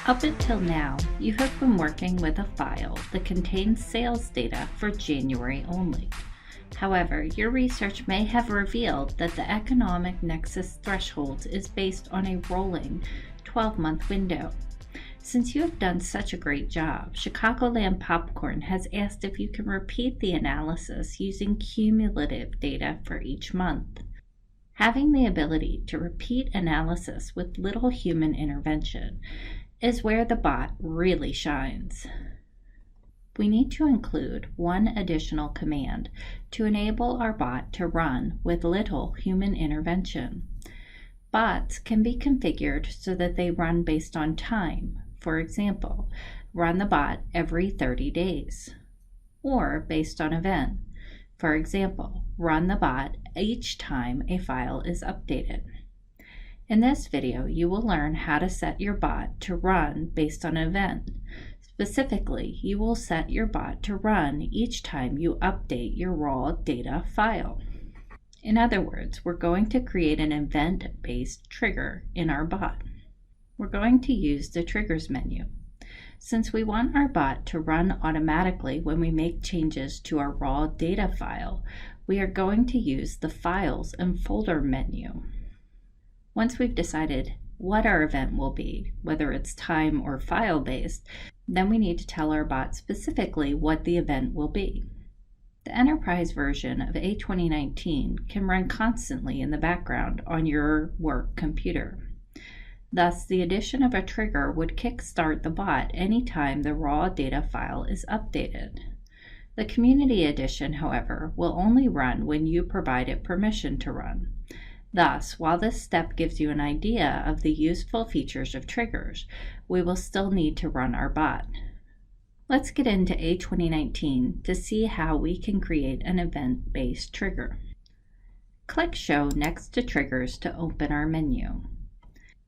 Up until now, you have been working with a file that contains sales data for January only. However, your research may have revealed that the economic nexus threshold is based on a rolling 12-month window. Since you have done such a great job, Chicagoland Popcorn has asked if you can repeat the analysis using cumulative data for each month. Having the ability to repeat analysis with little human intervention is where the bot really shines. We need to include one additional command to enable our bot to run with little human intervention. Bots can be configured so that they run based on time. For example, run the bot every 30 days. Or based on event. For example, run the bot each time a file is updated. In this video, you will learn how to set your bot to run based on an event. Specifically, you will set your bot to run each time you update your raw data file. In other words, we're going to create an event-based trigger in our bot. We're going to use the Triggers menu. Since we want our bot to run automatically when we make changes to our raw data file, we are going to use the Files and Folder menu. Once we've decided what our event will be, whether it's time or file-based, then we need to tell our bot specifically what the event will be. The enterprise version of A2019 can run constantly in the background on your work computer. Thus, the addition of a trigger would kickstart the bot anytime the raw data file is updated. The Community Edition, however, will only run when you provide it permission to run. Thus, while this step gives you an idea of the useful features of triggers, we will still need to run our bot. Let's get into A2019 to see how we can create an event-based trigger. Click Show next to Triggers to open our menu.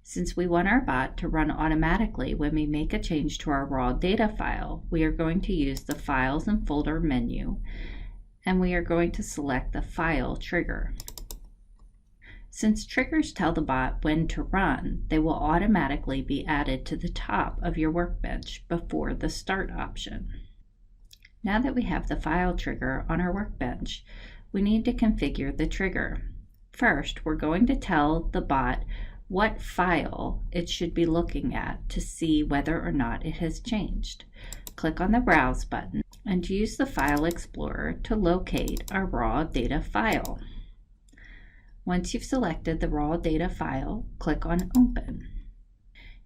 Since we want our bot to run automatically when we make a change to our raw data file, we are going to use the Files and Folder menu, and we are going to select the File trigger. Since triggers tell the bot when to run, they will automatically be added to the top of your workbench before the Start option. Now that we have the file trigger on our workbench, we need to configure the trigger. First, we're going to tell the bot what file it should be looking at to see whether or not it has changed. Click on the Browse button and use the File Explorer to locate our raw data file. Once you've selected the raw data file, click on Open.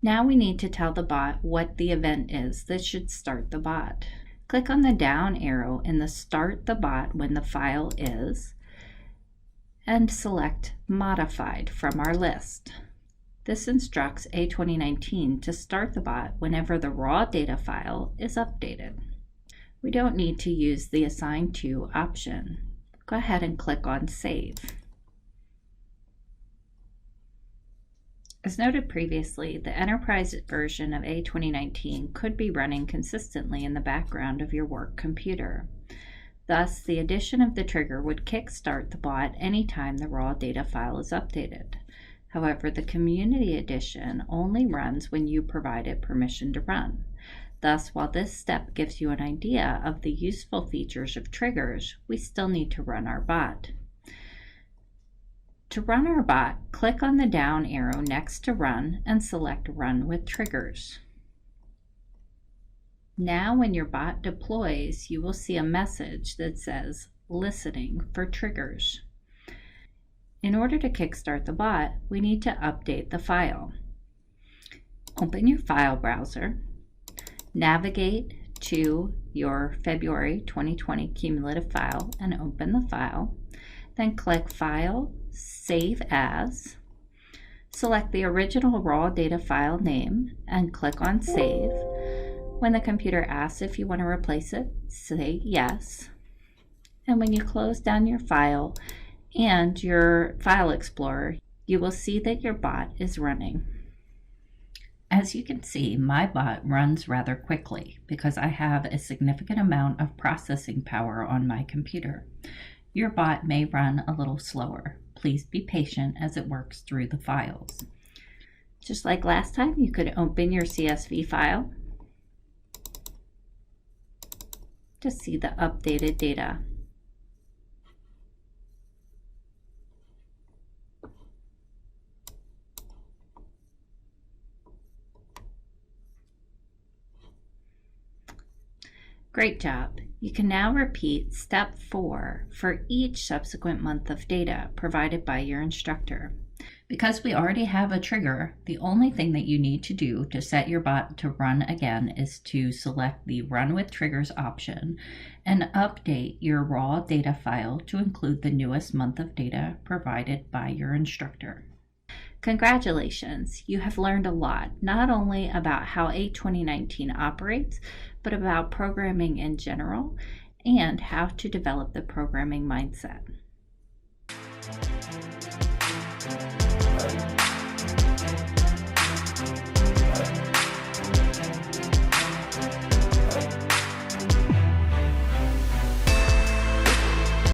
Now we need to tell the bot what the event is that should start the bot. Click on the down arrow in the Start the Bot when the file is, and select Modified from our list. This instructs A2019 to start the bot whenever the raw data file is updated. We don't need to use the Assign To option. Go ahead and click on Save. As noted previously, the enterprise version of A2019 could be running consistently in the background of your work computer. Thus, the addition of the trigger would kickstart the bot anytime the raw data file is updated. However, the Community Edition only runs when you provide it permission to run. Thus, while this step gives you an idea of the useful features of triggers, we still need to run our bot. To run our bot, click on the down arrow next to Run and select Run with Triggers. Now when your bot deploys, you will see a message that says Listening for Triggers. In order to kickstart the bot, we need to update the file. Open your file browser, navigate to your February 2020 cumulative file and open the file. Then click File, Save As, select the original raw data file name and click on Save. When the computer asks if you want to replace it, say Yes. And when you close down your file and your File Explorer, you will see that your bot is running. As you can see, my bot runs rather quickly because I have a significant amount of processing power on my computer. Your bot may run a little slower. Please be patient as it works through the files. Just like last time, you could open your CSV file to see the updated data. Great job. You can now repeat step 4 for each subsequent month of data provided by your instructor. Because we already have a trigger, the only thing that you need to do to set your bot to run again is to select the Run with Triggers option and update your raw data file to include the newest month of data provided by your instructor. Congratulations, you have learned a lot, not only about how A2019 operates, but about programming in general and how to develop the programming mindset.